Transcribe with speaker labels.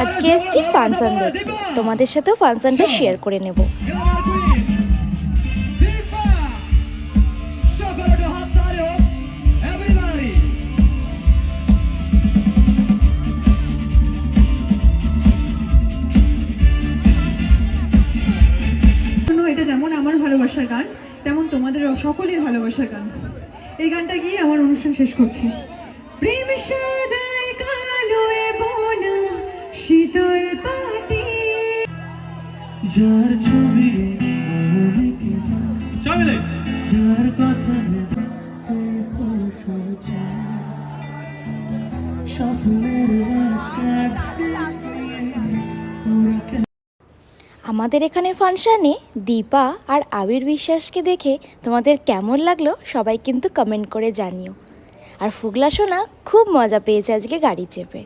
Speaker 1: আজকে এসেছি ফাংশন দেখতে, তোমাদের সাথেও ফাংশনটা শেয়ার করে নেব।
Speaker 2: এটা যেমন আমার ভালোবাসার গান, তেমন তোমাদের সকলের ভালোবাসার গান। এই গানটা গিয়ে আমার অনুষ্ঠান শেষ করছি। প্রেম সাদায় কালোয় বোনা শীতল পাটি,
Speaker 3: যার ছবি যার কথা স্বপ্নের
Speaker 1: আমাদের এখানে ফাংশানে দীপা আর আবির বিশ্বাসকে দেখে তোমাদের কেমন লাগলো সবাই কিন্তু কমেন্ট করে জানিও। আর ফুগলা সোনা খুব মজা পেয়েছে আজকে গাড়ি চেপে।